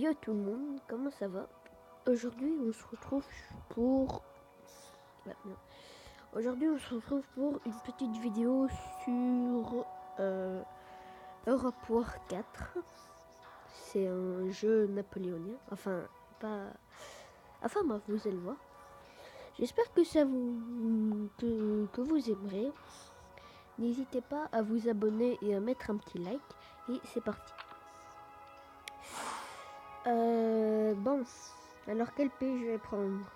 Yo tout le monde, comment ça va? Aujourd'hui on se retrouve pour... Ouais, non. Aujourd'hui on se retrouve pour une petite vidéo sur Europe War 4. C'est un jeu napoléonien, enfin pas... Enfin bref, vous allez voir. J'espère que ça que vous aimerez. N'hésitez pas à vous abonner et à mettre un petit like. Et c'est parti. Bon, alors quel pays je vais prendre?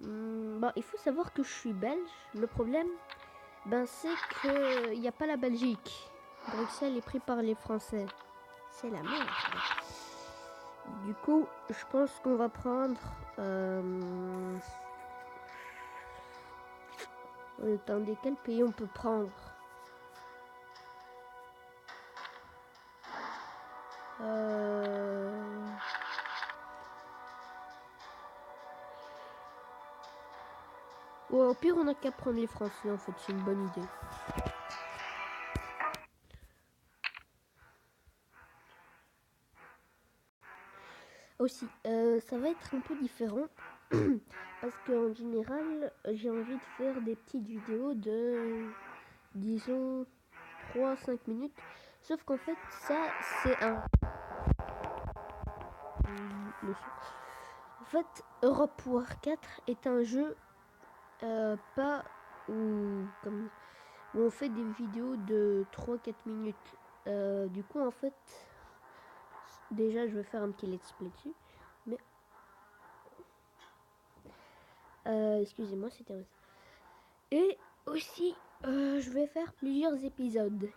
Bon, il faut savoir que je suis belge. Le problème, c'est que il n'y a pas la Belgique. Bruxelles est pris par les Français. C'est la merde. Du coup, je pense qu'on va prendre... Attendez, quel pays on peut prendre? Ouais, au pire, on n'a qu'à prendre les Français, en fait, c'est une bonne idée. Aussi, ça va être un peu différent, parce qu'en général, j'ai envie de faire des petites vidéos de, disons, 3-5 minutes. Sauf qu'en fait, ça, c'est un... En fait, Europe War 4 est un jeu pas où, comme, où on fait des vidéos de 3-4 minutes. Du coup, en fait, déjà, je vais faire un petit let's play dessus. Mais, excusez-moi, c'était un... Et aussi, je vais faire plusieurs épisodes.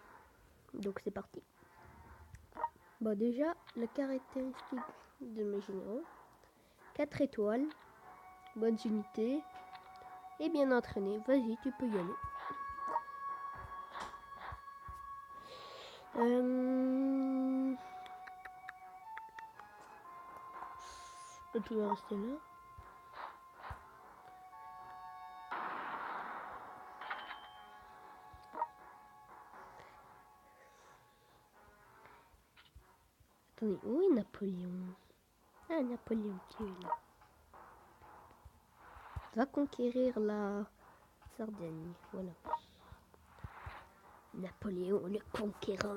Donc, c'est parti. Bon, déjà, la caractéristique de mes généraux. 4 étoiles, bonnes unités et bien entraîné. Vas-y, tu peux y aller. Tu vas rester là. Attendez, où est Napoléon? Ah, Napoléon qui est là. Va conquérir la Sardaigne, voilà. Napoléon le conquérant.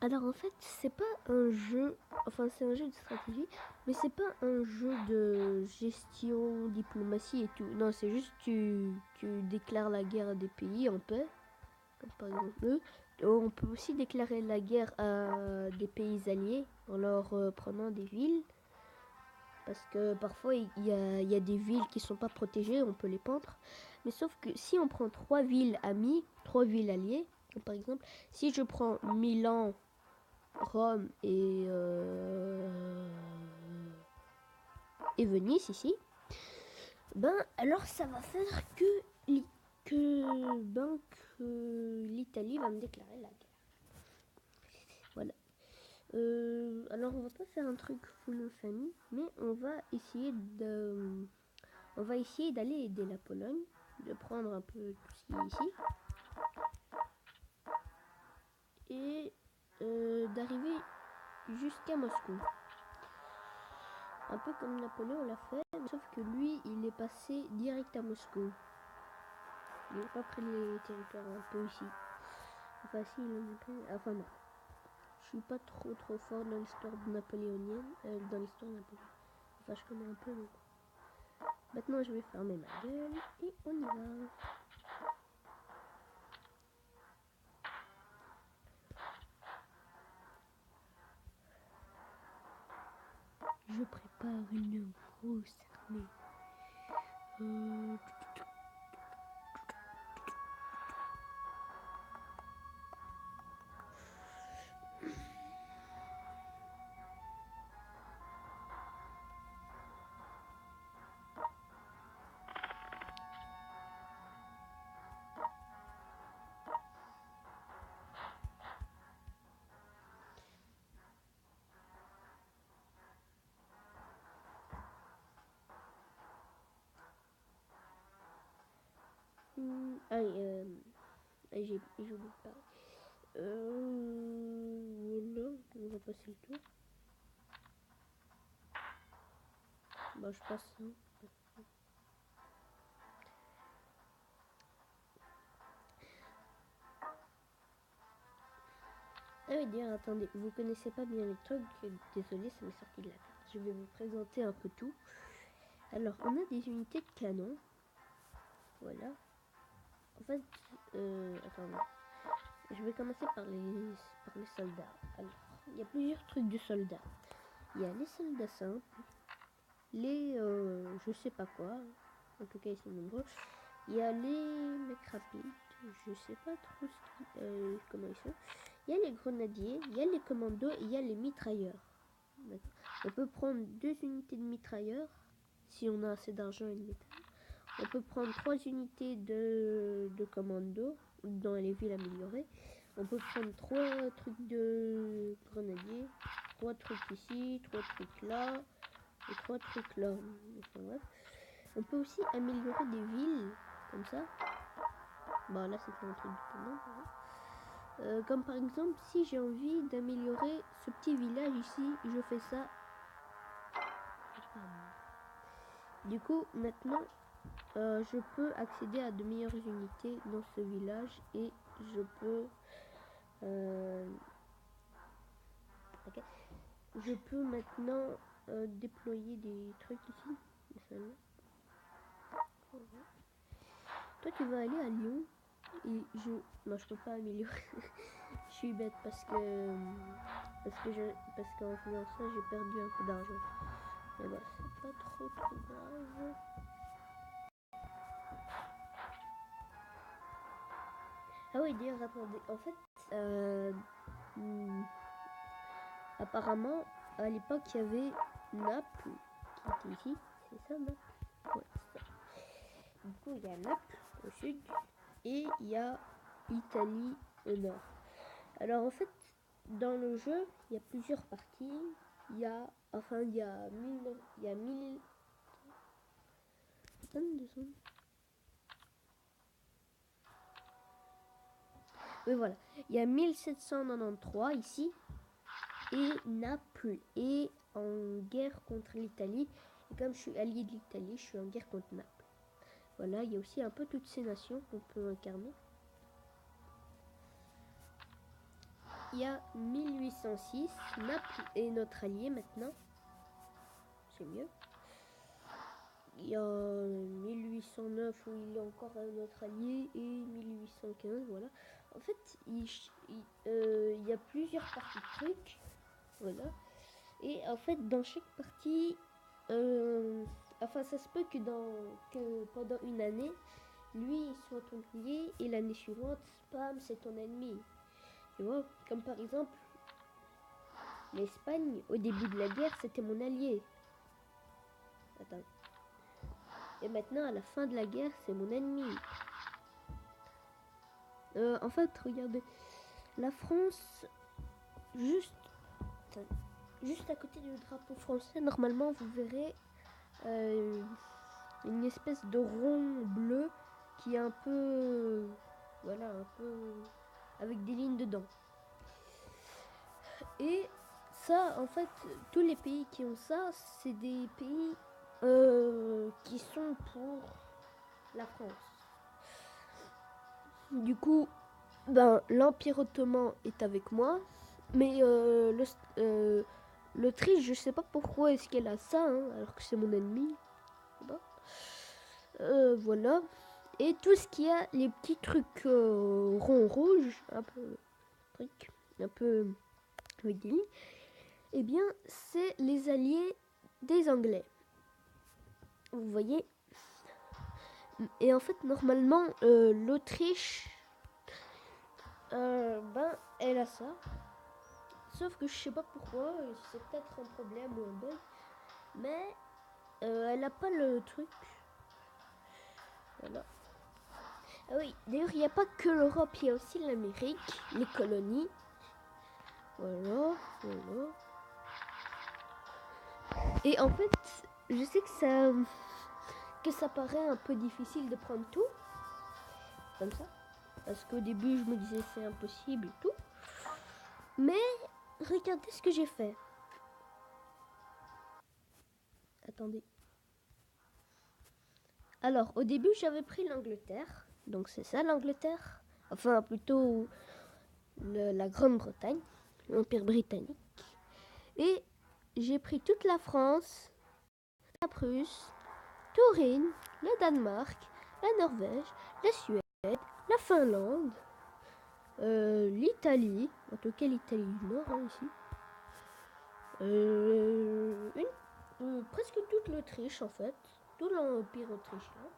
Alors en fait, c'est pas un jeu, enfin c'est un jeu de stratégie, mais c'est pas un jeu de gestion, diplomatie et tout. Non, c'est juste tu déclares la guerre à des pays en paix, comme par exemple eux. On peut aussi déclarer la guerre à des pays alliés en leur prenant des villes. Parce que parfois il y a des villes qui sont pas protégées, on peut les prendre. Mais sauf que si on prend 3 villes amies, 3 villes alliées, par exemple, si je prends Milan, Rome et Venise ici, alors ça va faire que l'Italie va me déclarer la guerre. Voilà. Alors on va pas faire un truc full famille, mais on va essayer d'aller aider la Pologne, de prendre un peu tout ce qui est ici et d'arriver jusqu'à Moscou. Un peu comme Napoléon l'a fait, sauf que lui, il est passé direct à Moscou. Il n'a pas pris les territoires un peu ici. Enfin, si, il en a pris. Enfin, non. Je suis pas trop fort dans l'histoire napoléonienne. Dans l'histoire napoléonienne. Enfin, je connais un peu. Donc. Maintenant, je vais fermer ma gueule et on y va. Je prépare une grosse armée. Ah, j'ai oublié de parler. Voilà, on va passer le tour. Bah, je passe. Hein. Ah oui, d'ailleurs, attendez, vous connaissez pas bien les trucs, désolé, ça m'est sorti de la tête. Je vais vous présenter un peu tout. Alors, on a des unités de canon. Voilà. En fait, attendez. Je vais commencer par les soldats. Alors, il y a plusieurs trucs de soldats. Il y a les soldats simples, les je sais pas quoi. En tout cas, ils sont nombreux. Il y a les mecs rapides. Je sais pas trop comment ils sont. Il y a les grenadiers, il y a les commandos et il y a les mitrailleurs. On peut prendre 2 unités de mitrailleurs si on a assez d'argent et de métal. On peut prendre 3 unités de commandos dans les villes améliorées. On peut prendre 3 trucs de grenadiers, 3 trucs ici, 3 trucs là et 3 trucs là. Enfin, bref. On peut aussi améliorer des villes comme ça. Bon, là c'était un truc de canon. Comme par exemple, si j'ai envie d'améliorer ce petit village ici, je fais ça. Du coup, maintenant, je peux accéder à de meilleures unités dans ce village et je peux okay. Je peux maintenant déployer des trucs ici. Toi tu vas aller à Lyon et non, je peux pas améliorer. Je suis bête parce qu'en faisant ça j'ai perdu un peu d'argent. Mais bah c'est pas trop grave. Ah oui, d'ailleurs, attendez. En fait, apparemment, à l'époque, il y avait Naples, qui était ici. C'est ça, Naples? Ouais, c'est ça. Du coup, il y a Naples au sud et il y a Italie au nord. Alors, en fait, dans le jeu, il y a plusieurs parties. Il y a 1000... Oui, voilà. Il y a 1793 ici. Et Naples est en guerre contre l'Italie. Et comme je suis allié de l'Italie, je suis en guerre contre Naples. Voilà, il y a aussi un peu toutes ces nations qu'on peut incarner. Il y a 1806, Naples est notre allié maintenant. C'est mieux. Il y a 1809 où il est encore notre allié et 1815, voilà. En fait, il y a plusieurs parties de trucs. Voilà. Et en fait, dans chaque partie, ça se peut que pendant une année, lui il soit ton allié et l'année suivante, spam, c'est ton ennemi. Tu vois, comme par exemple, l'Espagne, au début de la guerre, c'était mon allié. Attends. Et maintenant, à la fin de la guerre, c'est mon ennemi. En fait, regardez, la France, juste à côté du drapeau français, normalement, vous verrez une espèce de rond bleu qui est un peu, voilà, un peu avec des lignes dedans. Et ça, en fait, tous les pays qui ont ça, c'est des pays qui sont pour la France. Du coup, l'Empire ottoman est avec moi, mais l'Autriche, je sais pas pourquoi est-ce qu'elle a ça, hein, alors que c'est mon ennemi. Voilà. Et tout ce qui a les petits trucs ronds rouges, un peu avec des lignes, eh bien, c'est les alliés des Anglais. Vous voyez. Et en fait, normalement, l'Autriche, elle a ça. Sauf que je sais pas pourquoi, c'est peut-être un problème ou un bug. Mais elle a pas le truc. Voilà. Ah oui, d'ailleurs, il n'y a pas que l'Europe, il y a aussi l'Amérique, les colonies. Voilà. Et en fait, je sais que ça paraît un peu difficile de prendre tout. comme ça. Parce qu'au début, je me disais c'est impossible et tout. Mais regardez ce que j'ai fait. Attendez. Alors, au début, j'avais pris l'Angleterre. Donc, c'est ça l'Angleterre. Enfin, plutôt la Grande-Bretagne, l'Empire britannique. Et j'ai pris toute la France, la Prusse, Tourine, le Danemark, la Norvège, la Suède, la Finlande, l'Italie, en tout cas l'Italie du Nord, hein, ici. Presque toute l'Autriche, en fait. Tout l'Empire autrichien.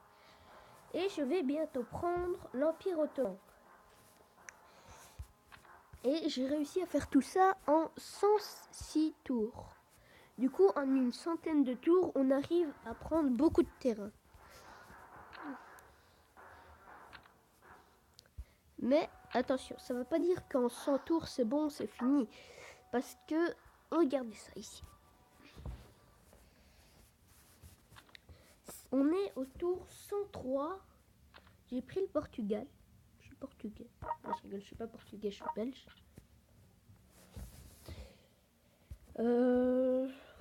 Et je vais bientôt prendre l'Empire ottoman. Et j'ai réussi à faire tout ça en 106 tours. Du coup, en une centaine de tours, on arrive à prendre beaucoup de terrain. Mais attention, ça ne veut pas dire qu'en 100 tours, c'est bon, c'est fini. Parce que, regardez ça ici. On est au tour 103. J'ai pris le Portugal. Je suis portugais. Non, je suis pas portugais, je suis belge.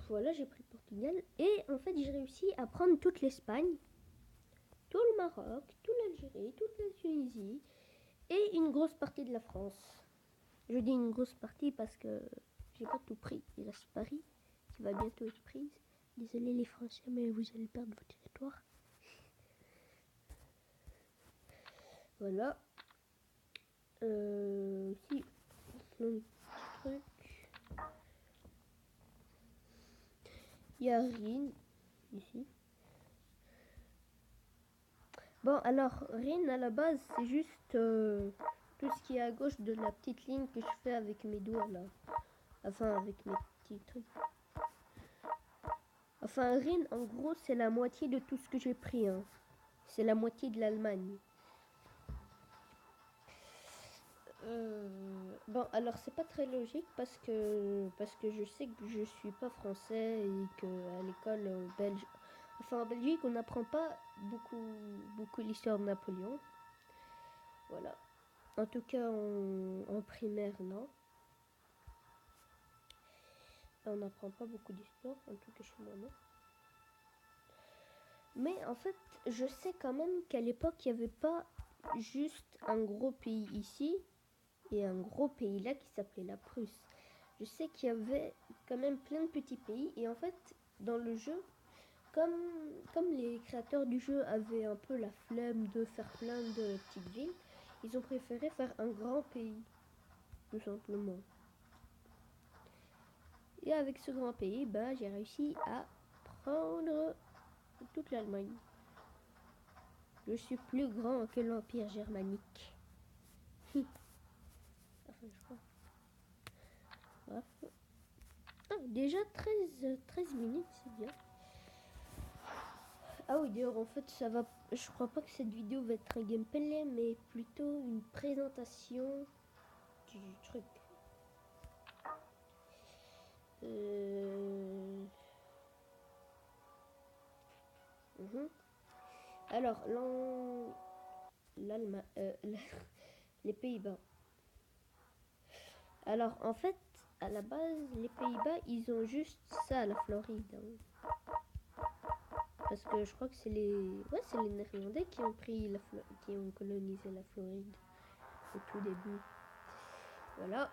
Voilà, j'ai pris le Portugal. Et en fait, j'ai réussi à prendre toute l'Espagne, tout le Maroc, toute l'Algérie, toute la Tunisie et une grosse partie de la France. Je dis une grosse partie parce que j'ai pas tout pris. Il reste Paris qui va bientôt être prise. Désolé les Français, mais vous allez perdre votre territoire. Voilà. Si. Truc. Il y a Rennes ici. Bon, alors Rennes à la base, c'est juste tout ce qui est à gauche de la petite ligne que je fais avec mes doigts là. Enfin, avec mes petits trucs. Enfin, Rennes, en gros, c'est la moitié de tout ce que j'ai pris. Hein. C'est la moitié de l'Allemagne. Bon, alors c'est pas très logique parce que je sais que je suis pas français et que à l'école belge, enfin en Belgique, on n'apprend pas beaucoup l'histoire de Napoléon. Voilà. En tout cas, en primaire, non. On n'apprend pas beaucoup d'histoire, en tout cas chez moi, non. Mais en fait, je sais quand même qu'à l'époque, il n'y avait pas juste un gros pays ici et un gros pays là qui s'appelait la Prusse. Je sais qu'il y avait quand même plein de petits pays et en fait, dans le jeu, comme les créateurs du jeu avaient un peu la flemme de faire plein de petites villes, ils ont préféré faire un grand pays, tout simplement. Et avec ce grand pays, bah, j'ai réussi à prendre toute l'Allemagne. Je suis plus grand que l'Empire germanique. Enfin, je crois. Bref. Ah, déjà 13 minutes, c'est bien. Ah oui, d'ailleurs, en fait, ça va. Je crois pas que cette vidéo va être un gameplay, mais plutôt une présentation du truc. Alors, l'Allemagne, les Pays-Bas. Alors, en fait, à la base, les Pays-Bas, ils ont juste ça, la Floride. Hein. Parce que je crois que c'est les Néerlandais qui ont qui ont colonisé la Floride au tout début. Voilà.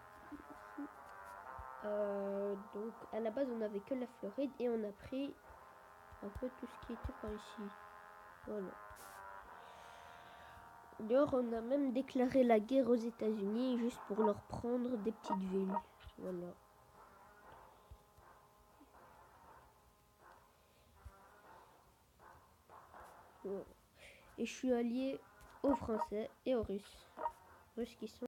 Donc, à la base, on n'avait que la Floride et on a pris un peu tout ce qui était par ici. Voilà. D'ailleurs, on a même déclaré la guerre aux États-Unis juste pour leur prendre des petites villes. Voilà. Voilà. Et je suis allié aux Français et aux Russes. Russes qui sont